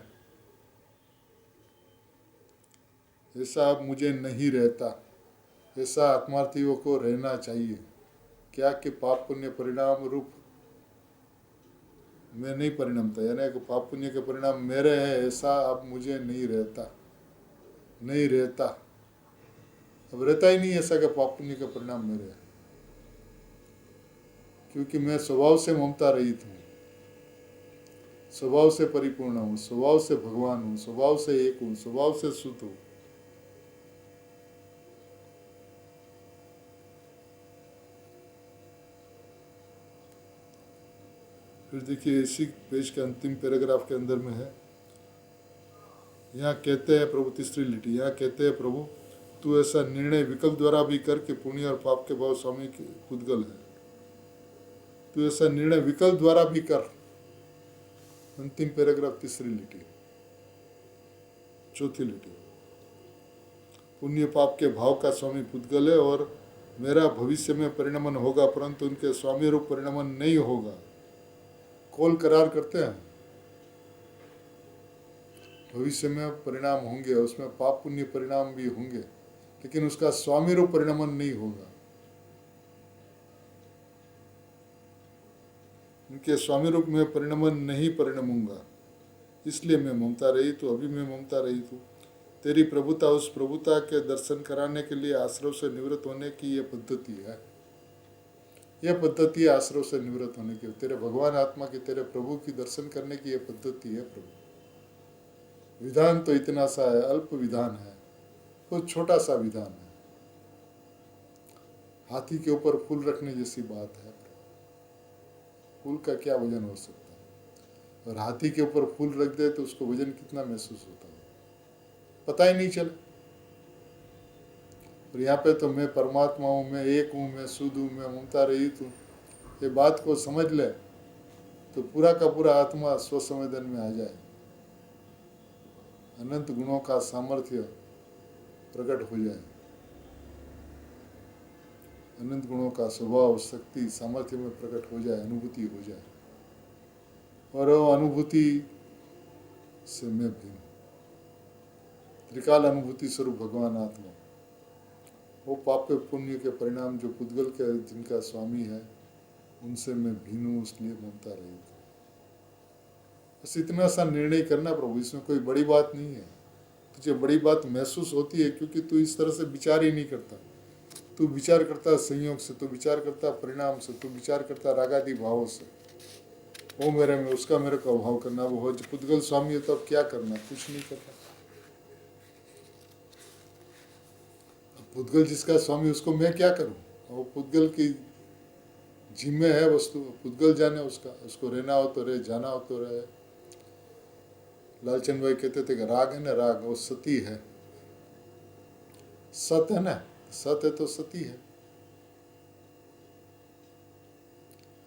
ऐसा अब मुझे नहीं रहता, ऐसा आत्मार्थियों को रहना चाहिए। क्या कि पाप पुण्य परिणाम रूप मैं नहीं परिणमता, यानी कि पाप पुण्य के परिणाम मेरे हैं ऐसा अब मुझे नहीं रहता, नहीं रहता, अब रहता ही नहीं ऐसा कि पाप पुण्य के परिणाम मेरे हैं, क्योंकि मैं स्वभाव से ममता रहित हूँ, स्वभाव से परिपूर्ण हूँ, स्वभाव से भगवान हूँ, स्वभाव से एक हूँ, स्वभाव से शुद्ध हूँ। फिर देखिए इसी पेज के अंतिम पैराग्राफ के अंदर में है, यहाँ कहते हैं प्रभु, तीसरी लिटी, यहाँ कहते हैं प्रभु तू ऐसा निर्णय विकल्प द्वारा भी कर के पुण्य और पाप के भाव स्वामी के पुद्गल है। तू ऐसा निर्णय विकल्प द्वारा भी कर, अंतिम पैराग्राफ तीसरी लिटी, चौथी लिटी, पुण्य पाप के भाव का स्वामी पुद्गल है और मेरा भविष्य में परिणमन होगा परंतु उनके स्वामी रूप परिणमन नहीं होगा। कौल करार करते हैं, भविष्य में परिणाम होंगे, उसमें पाप पुण्य परिणाम भी होंगे, लेकिन उसका स्वामी रूप परिणमन नहीं होगा। उनके स्वामी रूप में परिणमन नहीं परिणमूंगा, इसलिए मैं ममता रहित हूँ, अभी मैं ममता रहित हूँ। तेरी प्रभुता, उस प्रभुता के दर्शन कराने के लिए आश्रव से निवृत्त होने की यह पद्धति है, यह पद्धति है आश्रव से निवृत्त होने की, तेरे भगवान आत्मा की, तेरे प्रभु की दर्शन करने की यह पद्धति है प्रभु। विधान तो इतना सा है, अल्प विधान है, बहुत छोटा सा विधान है। हाथी के ऊपर फूल रखने जैसी बात है। फूल का क्या वजन हो सकता है, और हाथी के ऊपर फूल रख दे तो उसको वजन कितना महसूस होता है, पता ही नहीं चला। और यहाँ पे तो मैं परमात्मा हूँ, मैं एक हूँ, मैं शुद्ध हूँ, मैं ममता रहित हूँ, ये बात को समझ ले तो पूरा का पूरा आत्मा स्वसंवेदन में आ जाए, अनंत गुणों का सामर्थ्य प्रकट हो जाए, अनंत गुणों का स्वभाव शक्ति सामर्थ्य में प्रकट हो जाए, अनुभूति हो जाए। और वो अनुभूति से मैं भिन्न, त्रिकाल अनुभूति स्वरूप भगवान आत्मा, वो पाप पुण्य के परिणाम जो पुद्गल के जिनका स्वामी है उनसे मैं भिन्न हूँ, इसलिए ममता रहित। बस इतना सा निर्णय करना प्रभु, इसमें कोई बड़ी बात नहीं है। तुझे बड़ी बात महसूस होती है क्योंकि तू इस तरह से विचार ही नहीं करता। तू विचार करता संयोग से, तू विचार करता परिणाम से, तू विचार करता रागादि भावों से। वो मेरे में, उसका मेरे को अभाव करना, वो हो पुद्गल स्वामी है तो अब क्या करना, कुछ नहीं करना। पुद्गल जिसका स्वामी उसको मैं क्या करूं, वो पुद्गल की जिम्मे है वस्तु, पुद्गल जाने उसका, उसको रहना हो तो रहे, जाना हो तो रहे। लालचंद भाई कहते थे कि राग है ना, राग वो सती है, सत है ना, सत है तो सती है।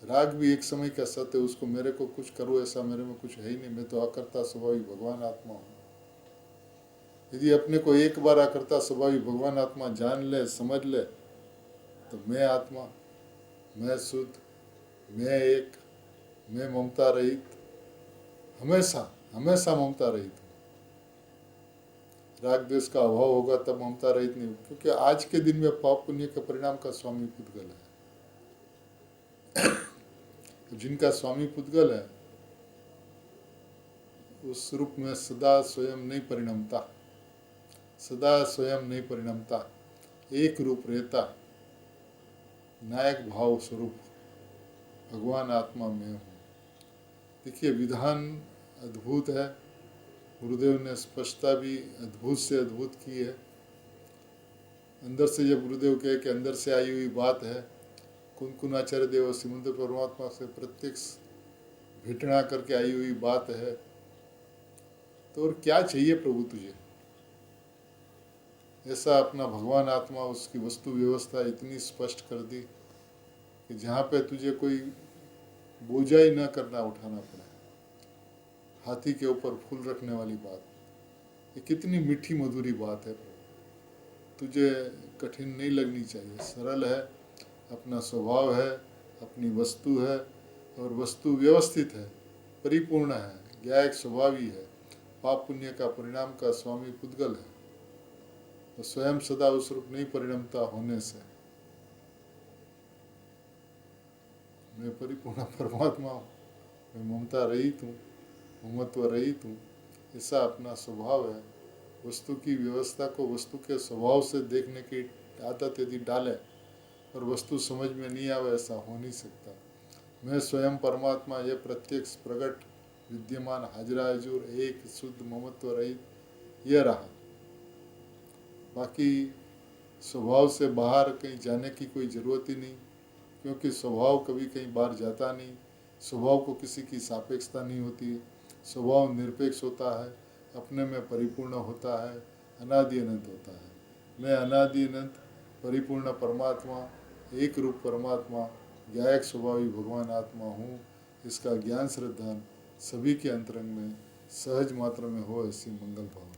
राग भी एक समय का सत्य है, उसको मेरे को कुछ करो ऐसा मेरे में कुछ है ही नहीं, मैं तो अकर्ता स्वभाविक भगवान आत्मा हूँ। यदि अपने को एक बार अकर्ता स्वभाविक भगवान आत्मा जान ले, समझ ले, तो मैं आत्मा, मैं शुद्ध, मैं एक, मैं ममता रहित, हमेशा हमेशा ममता रहित हूँ। राग द्वेष का अभाव होगा तब ममता रहित नहीं, क्योंकि आज के दिन में पाप पुण्य के परिणाम का स्वामी पुद्गल है। जिनका स्वामी पुद्गल है उस रूप में सदा स्वयं नहीं परिणमता, सदा स्वयं नहीं परिणमता, एक रूप रहता, नायक भाव स्वरूप भगवान आत्मा में हूँ। देखिए विधान अद्भुत है, गुरुदेव ने स्पष्टता भी अद्भुत से अद्भुत की है। अंदर से जब गुरुदेव कहे कि अंदर से आई हुई बात है, कुन आचार्य देव श्रीमंत परमात्मा से प्रत्यक्ष भेटना करके आई हुई बात है, तो और क्या चाहिए प्रभु तुझे। ऐसा अपना भगवान आत्मा, उसकी वस्तु व्यवस्था इतनी स्पष्ट कर दी कि जहाँ पे तुझे कोई बोझा ही न करना, उठाना पड़े। हाथी के ऊपर फूल रखने वाली बात, ये कितनी मीठी मधुरी बात है प्रभु। तुझे कठिन नहीं लगनी चाहिए, सरल है, अपना स्वभाव है, अपनी वस्तु है, और वस्तु व्यवस्थित है, परिपूर्ण है, ज्ञायक स्वभावी है, पाप पुण्य का परिणाम का स्वामी पुद्गल है, तो स्वयं सदा उस रूप नहीं परिणमता होने से मैं परिपूर्ण परमात्मा हूँ, मैं ममता रहित हूँ, ममत्व रहित हूँ, ऐसा अपना स्वभाव है। वस्तु की व्यवस्था को वस्तु के स्वभाव से देखने की आदत यदि डाले और वस्तु समझ में नहीं आवे, ऐसा हो नहीं सकता। मैं स्वयं परमात्मा, ये प्रत्यक्ष प्रकट विद्यमान हाजरा हजूर एक शुद्ध ममत्व रहित यह रहा। बाकी स्वभाव से बाहर कहीं जाने की कोई ज़रूरत ही नहीं, क्योंकि स्वभाव कभी कहीं बाहर जाता नहीं। स्वभाव को किसी की सापेक्षता नहीं होती है, स्वभाव निरपेक्ष होता है, अपने में परिपूर्ण होता है, अनादि अनंत होता है। मैं अनादि अनंत परिपूर्ण परमात्मा, एक रूप परमात्मा, ज्ञायक स्वभावी भगवान आत्मा हूँ। इसका ज्ञान श्रद्धा सभी के अंतरंग में सहज मात्रा में हो, ऐसी मंगल भावना।